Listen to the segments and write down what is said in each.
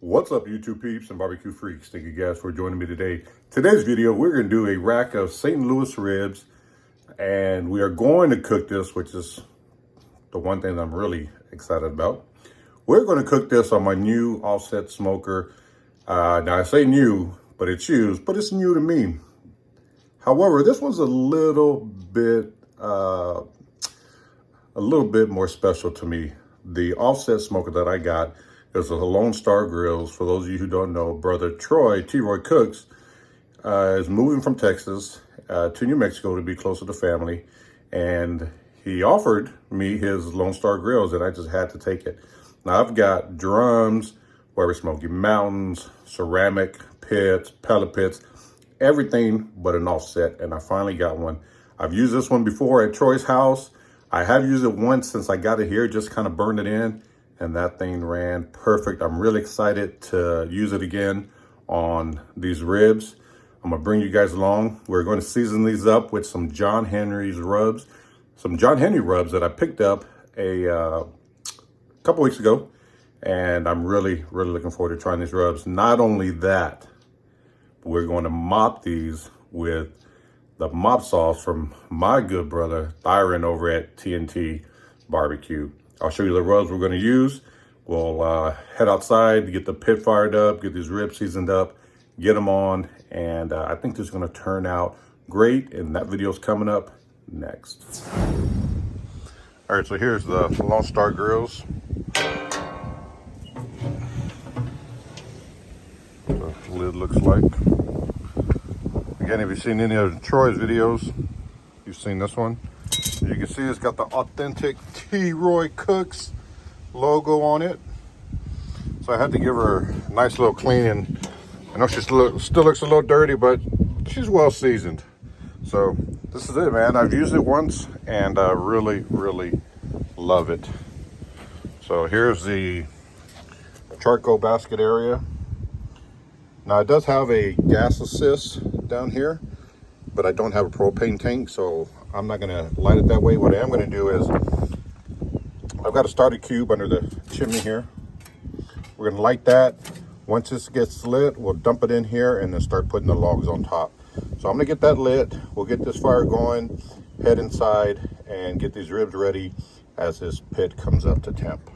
What's up, YouTube peeps and barbecue freaks? Thank you guys for joining me today. Today's video, we're going to do a rack of St. Louis ribs, and we are going to cook this, which is the one thing that I'm really excited about. We're going to cook this on my new offset smoker. Now I say new, but it's used, but it's new to me. However, this one's a little bit more special to me. The offset smoker that I got is a Lone Star Grillz. For those of you who don't know, brother Troy, T-Roy Cooks, is moving from Texas to New Mexico to be closer to family. And he offered me his Lone Star Grillz, and I just had to take it. Now I've got drums, where Smoky Mountains, ceramic pits, pellet pits, everything but an offset, and I finally got one. I've used this one before at Troy's house. I have used it once since I got it here, just kind of burned it in, and that thing ran perfect. I'm really excited to use it again on these ribs. I'm gonna bring you guys along. We're going to season these up with some John Henry's rubs, some John Henry rubs that I picked up a couple weeks ago, and I'm really looking forward to trying these rubs. Not only that, we're going to mop these with the mop sauce from my good brother Thyron over at T&T BBQ. I'll show you the rubs we're going to use. We'll head outside to get the pit fired up, get these ribs seasoned up, get them on, and I think this is going to turn out great, and that video's coming up next. All right, so here's the Lone Star Grillz. The lid looks like. Again, if you've seen any of Troy's videos, you've seen this one. As you can see, it's got the authentic T-Roy Cooks logo on it. So I had to give her a nice little clean, and I know she still looks a little dirty, but she's well seasoned. So this is it, man. I've used it once, and I really love it. So here's the charcoal basket area. Now it does have a gas assist down here, but I don't have a propane tank, so I'm not gonna light it that way. What I am gonna do is, I've got a starter cube under the chimney here. We're gonna light that. Once this gets lit, we'll dump it in here and then start putting the logs on top. So I'm gonna get that lit. We'll get this fire going, head inside, and get these ribs ready as this pit comes up to temp.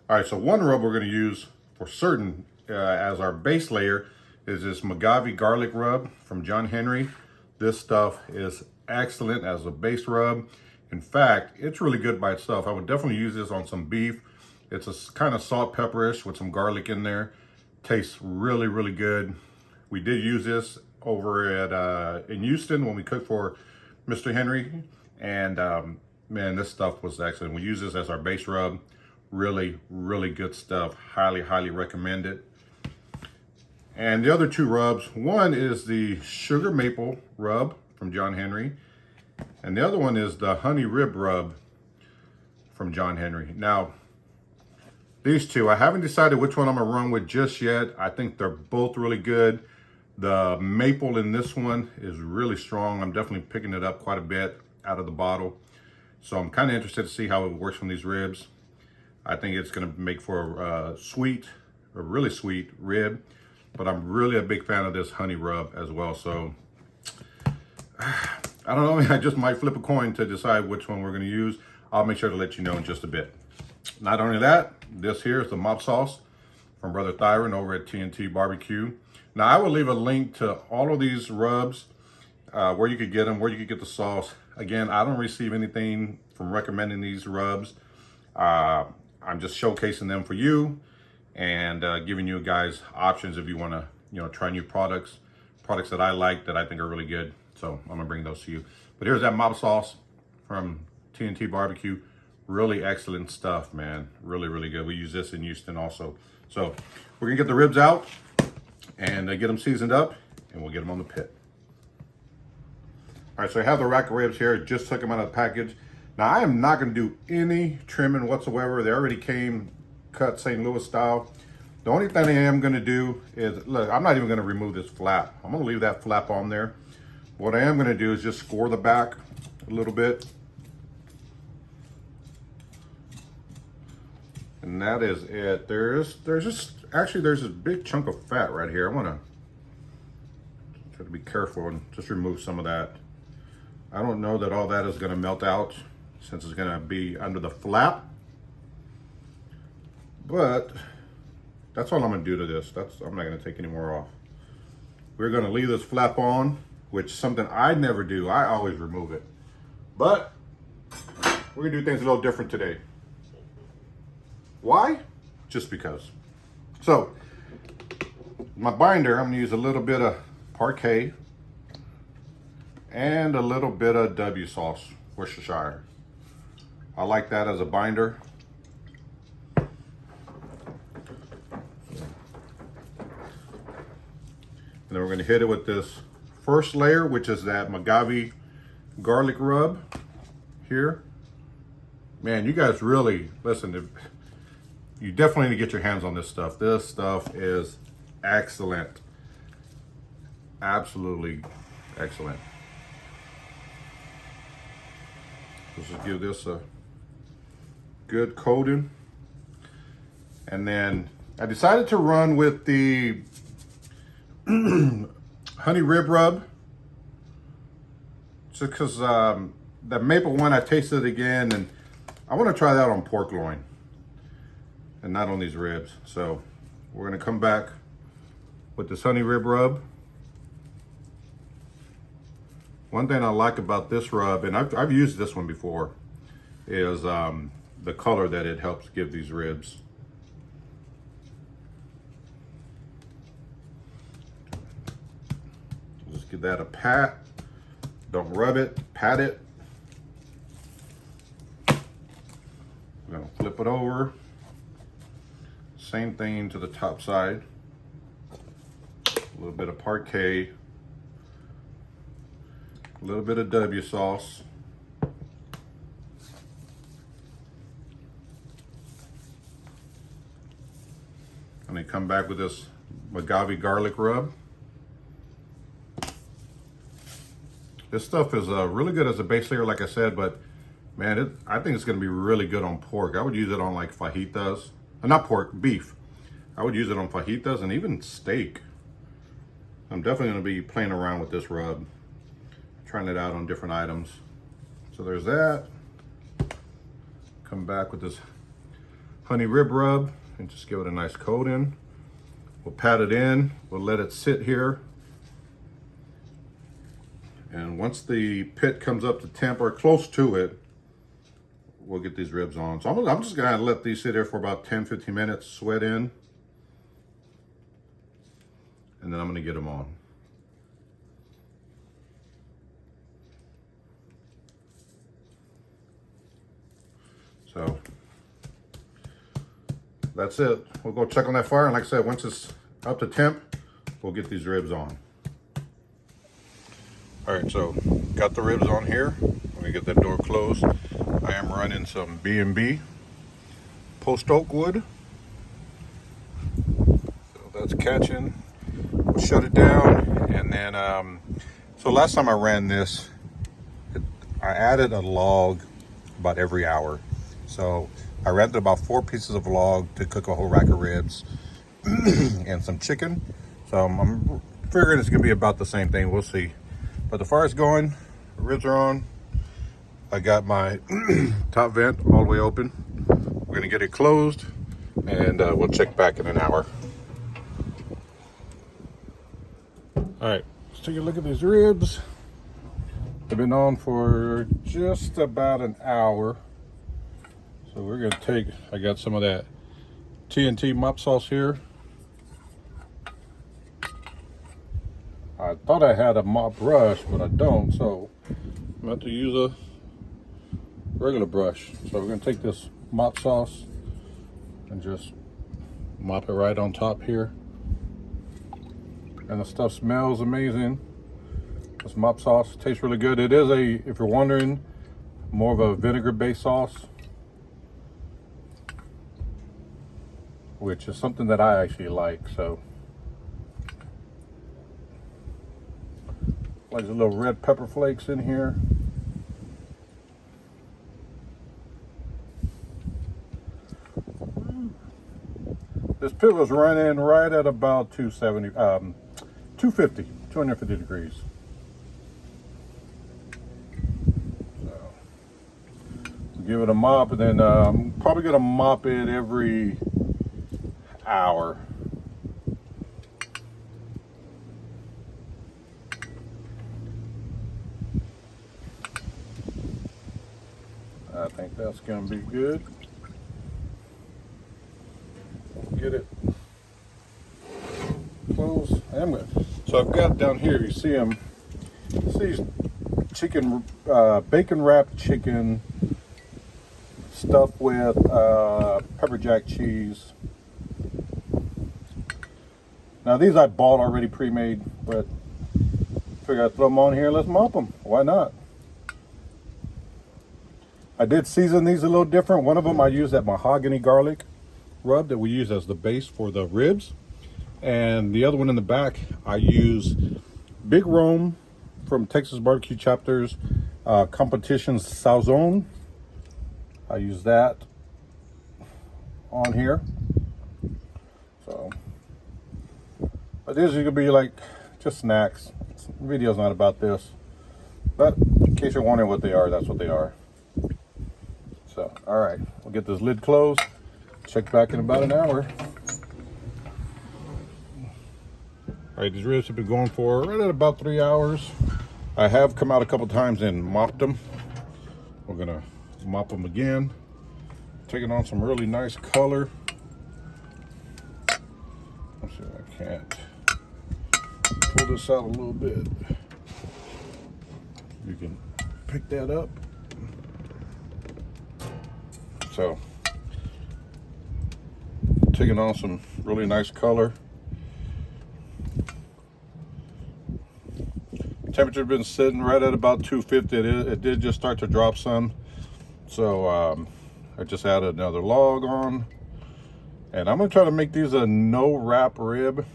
All right, so one rub we're gonna use for certain as our base layer is this Magave garlic rub from John Henry. This stuff is excellent as a base rub. In fact, it's really good by itself. I would definitely use this on some beef. It's a kind of salt pepperish with some garlic in there. Tastes really good. We did use this over at in Houston when we cooked for Mr. Henry, and man, this stuff was excellent. We use this as our base rub. Really good stuff. Highly recommend it. And the other two rubs, one is the sugar maple rub from John Henry, and the other one is the honey rib rub from John Henry. Now, these two, I haven't decided which one I'm gonna run with just yet. I think they're both really good. The maple in this one is really strong. I'm definitely picking it up quite a bit out of the bottle. So I'm kind of interested to see how it works from these ribs. I think it's gonna make for a really sweet rib. But I'm really a big fan of this honey rub as well. So I don't know, I just might flip a coin to decide which one we're gonna use. I'll make sure to let you know in just a bit. Not only that, this here is the mop sauce from brother Thyron over at T&T BBQ. Now I will leave a link to all of these rubs, where you could get them, where you could get the sauce. Again, I don't receive anything from recommending these rubs. I'm just showcasing them for you, and giving you guys options if you want to, try new products that I like, that I think are really good. So I'm gonna bring those to you. But here's that mop sauce from T&T BBQ. Really excellent stuff, man. Really good. We use this in Houston also. So we're gonna get the ribs out and get them seasoned up, and we'll get them on the pit. All right, so I have the rack of ribs here. Just took them out of the package. Now I am not gonna do any trimming whatsoever. They already came cut St. Louis style. The only thing I am gonna do is, look, I'm not even gonna remove this flap. I'm gonna leave that flap on there. What I am gonna do is just score the back a little bit. And that is it. There's this big chunk of fat right here. I want to try to be careful and just remove some of that. I don't know that all that is going to melt out since it's going to be under the flap, but that's all I'm going to do to this. I'm not going to take any more off. We're going to leave this flap on, which is something I never do. I always remove it, but we're going to do things a little different today. Why? Just because. So, my binder, I'm going to use a little bit of Parquet and a little bit of W sauce, Worcestershire. I like that as a binder. And then we're going to hit it with this first layer, which is that MagnaChef garlic rub here. Man, you guys really, listen, you definitely need to get your hands on this stuff. This stuff is excellent. Absolutely excellent. Let's just give this a good coating. And then I decided to run with the honey rib rub. Just because the maple one, I tasted it again, and I want to try that on pork loin and not on these ribs. So we're going to come back with this honey rib rub. One thing I like about this rub, and I've used this one before, is the color that it helps give these ribs. Just give that a pat. Don't rub it, pat it. We're gonna flip it over. Same thing to the top side. A little bit of Parquet. A little bit of W sauce. And then come back with this MagnaChef garlic rub. This stuff is really good as a base layer, like I said, but man, I think it's gonna be really good on pork. I would use it on like fajitas. Not pork, beef. I would use it on fajitas and even steak. I'm definitely gonna be playing around with this rub, trying it out on different items. So there's that. Come back with this honey rib rub and just give it a nice coating. We'll pat it in, we'll let it sit here. And once the pit comes up to temp or close to it, we'll get these ribs on. So I'm just gonna let these sit here for about 10-15 minutes, sweat in. And then I'm gonna get them on. So that's it. We'll go check on that fire. And like I said, once it's up to temp, we'll get these ribs on. All right, so got the ribs on here. Let me get that door closed. I am running some B&B post oak wood. So that's catching. We'll shut it down. And then, so last time I ran this, I added a log about every hour. So I rented about 4 pieces of log to cook a whole rack of ribs and some chicken. So I'm figuring it's gonna be about the same thing. We'll see. But the fire's going, the ribs are on. I got my top vent all the way open. We're gonna get it closed and we'll check back in an hour. All right, let's take a look at these ribs. They've been on for just about an hour. So we're gonna take, I got some of that T&T mop sauce here. I thought I had a mop brush, but I don't, so I'm going to have to use a regular brush. So we're going to take this mop sauce and just mop it right on top here. And the stuff smells amazing. This mop sauce tastes really good. It is if you're wondering, more of a vinegar-based sauce, which is something that I actually like, so. Like the little red pepper flakes in here. This pit was running right at about 250 degrees. So, give it a mop, and then I'm probably gonna mop it every hour. I think that's gonna be good. Get it close. So I've got down here, you see them, these chicken, bacon wrapped chicken stuffed with pepper jack cheese. Now these I bought already pre-made, but figure I'd throw them on here, let's mop them. Why not? I did season these a little different. One of them I used that mahogany garlic rub that we use as the base for the ribs, and the other one in the back I use Big Rome from Texas Barbecue Chapters Competition's Sazon. I use that on here. So, but these are gonna be like just snacks. The video's not about this, but in case you're wondering what they are, that's what they are. So, all right, we'll get this lid closed. Check back in about an hour. All right, these ribs have been going for right at about 3 hours. I have come out a couple times and mopped them. We're gonna mop them again. Taking on some really nice color. Let's see if I can't pull this out a little bit. You can pick that up. So, taking on some really nice color. Temperature's been sitting right at about 250. It did just start to drop some. So I just added another log on. And I'm gonna try to make these a no wrap rib.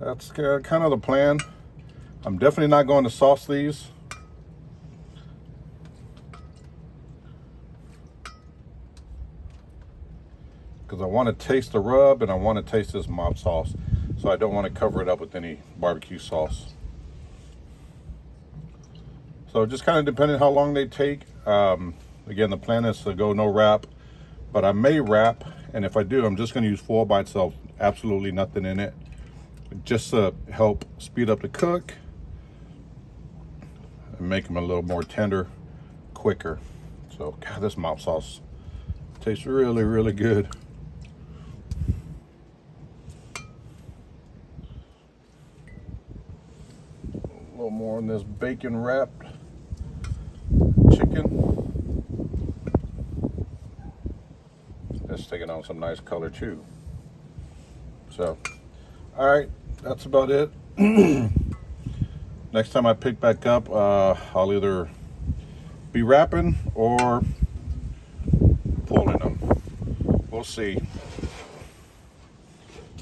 That's kind of the plan. I'm definitely not going to sauce these. Because I want to taste the rub and I want to taste this mop sauce. So I don't want to cover it up with any barbecue sauce. So just kind of depending how long they take. Again, the plan is to go no wrap, but I may wrap. And if I do, I'm just going to use foil by itself. Absolutely nothing in it. Just to help speed up the cook and make them a little more tender, quicker. So, God, this mop sauce tastes really, really good. A little more on this bacon wrapped chicken. It's taking on some nice color too. So, all right, that's about it. Next time I pick back up, I'll either be wrapping or pulling them. We'll see.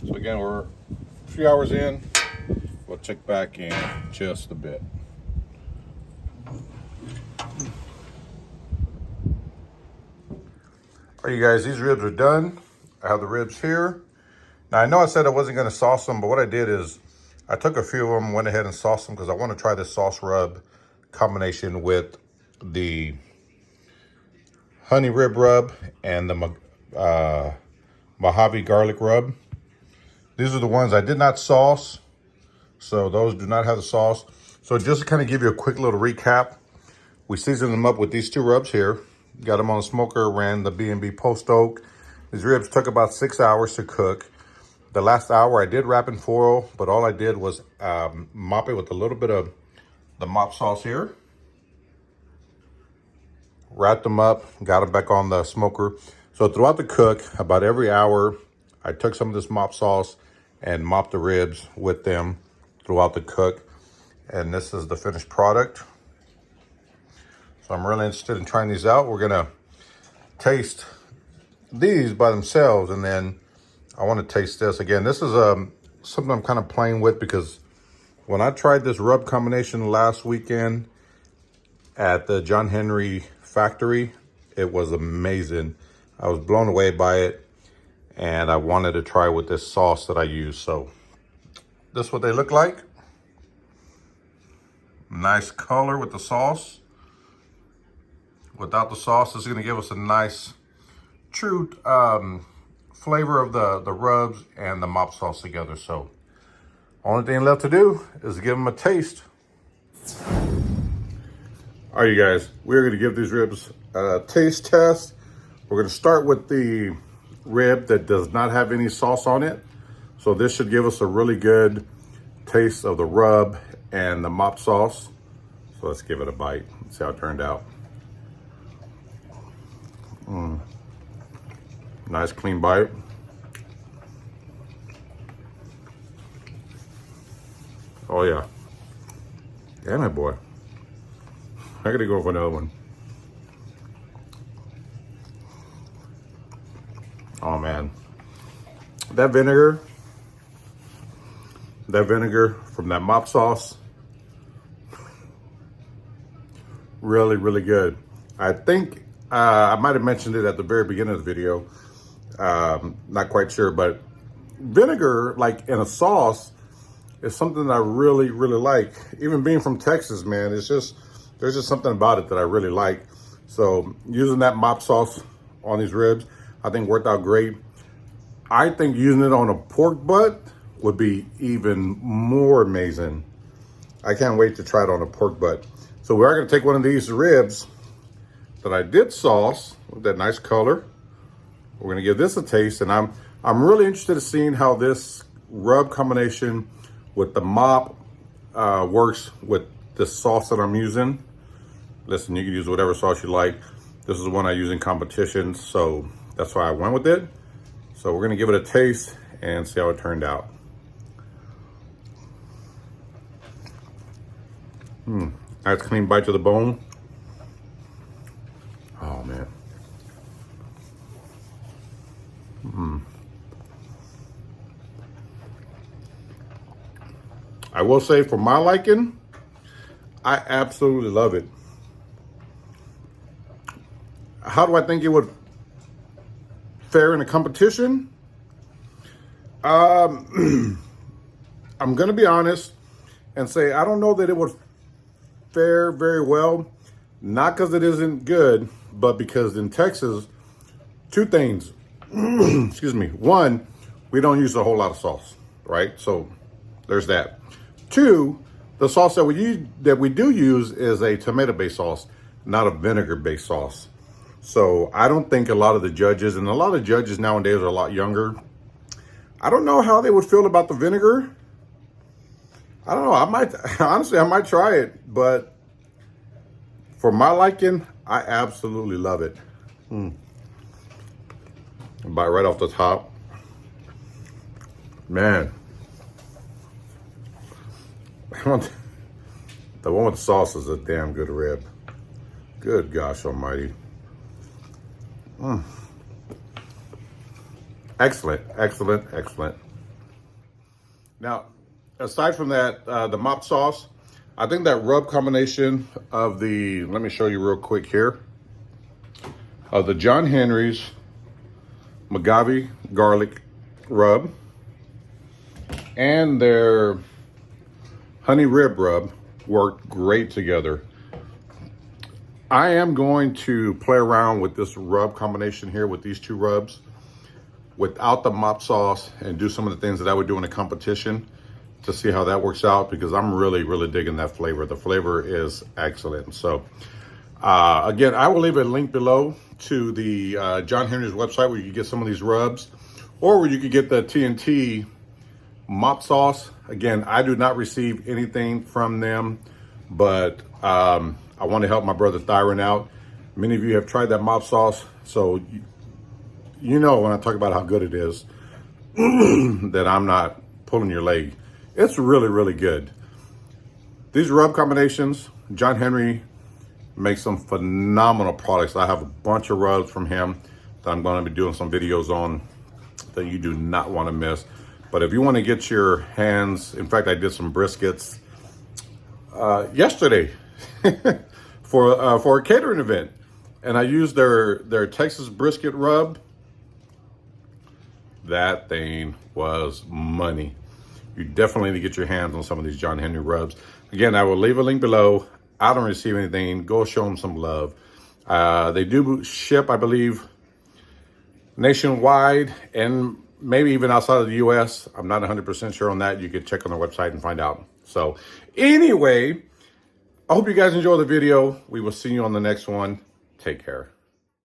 So again, we're a few hours in. We'll check back in just a bit. All right, you guys, these ribs are done. I have the ribs here. Now, I know I said I wasn't going to sauce them, but what I did is I took a few of them, went ahead and sauced them because I want to try this sauce rub combination with the honey rib rub and the Mojave garlic rub. These are the ones I did not sauce, so those do not have the sauce. So just to kind of give you a quick little recap, we seasoned them up with these two rubs here. Got them on the smoker, ran the B&B post oak. These ribs took about 6 hours to cook. The last hour I did wrap in foil, but all I did was mop it with a little bit of the mop sauce here. Wrapped them up, got them back on the smoker. So throughout the cook, about every hour, I took some of this mop sauce and mopped the ribs with them throughout the cook. And this is the finished product. So I'm really interested in trying these out. We're gonna taste these by themselves, and then I want to taste this. Again, this is something I'm kind of playing with because when I tried this rub combination last weekend at the John Henry factory, it was amazing. I was blown away by it. and I wanted to try with this sauce that I use. So this is what they look like. Nice color with the sauce. Without the sauce, this is gonna give us a nice, true flavor of the rubs and the mop sauce together. So only thing left to do is give them a taste. All right, you guys, we're gonna give these ribs a taste test. We're gonna start with the rib that does not have any sauce on it. So this should give us a really good taste of the rub and the mop sauce. So let's give it a bite and see how it turned out. Nice clean bite. Oh yeah. Damn it, boy. I gotta go for another one. Oh man. That vinegar from that mop sauce, really, really good. I think I might have mentioned it at the very beginning of the video. Not quite sure, but vinegar, like in a sauce, is something that I really, really like. Even being from Texas, man, there's just something about it that I really like. So using that mop sauce on these ribs, I think worked out great. I think using it on a pork butt would be even more amazing. I can't wait to try it on a pork butt. So we are gonna take one of these ribs that I did sauce with that nice color. We're gonna give this a taste, and I'm really interested in seeing how this rub combination with the mop works with the sauce that I'm using. Listen, you can use whatever sauce you like. This is the one I use in competitions, so that's why I went with it. So we're gonna give it a taste and see how it turned out. Nice clean bite to the bone. Oh man. I will say, for my liking, I absolutely love it. How do I think it would fare in a competition? I'm gonna be honest and say I don't know that it would fare very well. Not because it isn't good, but because in Texas, two things. Excuse me. One, we don't use a whole lot of sauce, right? So there's that. Two, the sauce that we do use is a tomato-based sauce, not a vinegar-based sauce. So I don't think a lot of the judges, and a lot of judges nowadays are a lot younger, I don't know how they would feel about the vinegar. I don't know. I might try it, but for my liking, I absolutely love it. Bite right off the top. Man. The one with the sauce is a damn good rib. Good gosh almighty. Excellent, excellent, excellent. Now, aside from that, the mop sauce, I think that rub combination of the, let me show you real quick here, of the John Henry's MagnaChef garlic rub and their honey rib rub worked great together. I am going to play around with this rub combination here with these two rubs without the mop sauce and do some of the things that I would do in a competition to see how that works out, because I'm really, really digging that flavor. The flavor is excellent. So again, I will leave a link below to the John Henry's website where you can get some of these rubs, or where you could get the T&T mop sauce. Again, I do not receive anything from them, but I want to help my brother Thyron out. Many of you have tried that mop sauce, so you know when I talk about how good it is that I'm not pulling your leg. It's really, really good. These rub combinations, John Henry makes some phenomenal products. I have a bunch of rubs from him that I'm going to be doing some videos on that you do not want to miss. But if you want to get your hands, in fact, I did some briskets yesterday for a catering event, and I used their Texas brisket rub. that thing was money. You definitely need to get your hands on some of these John Henry rubs. Again, I will leave a link below. I don't receive anything. Go show them some love. They do ship, I believe, nationwide and maybe even outside of the US. I'm not 100% sure on that. You can check on their website and find out. So anyway, I hope you guys enjoy the video. We will see you on the next one. Take care.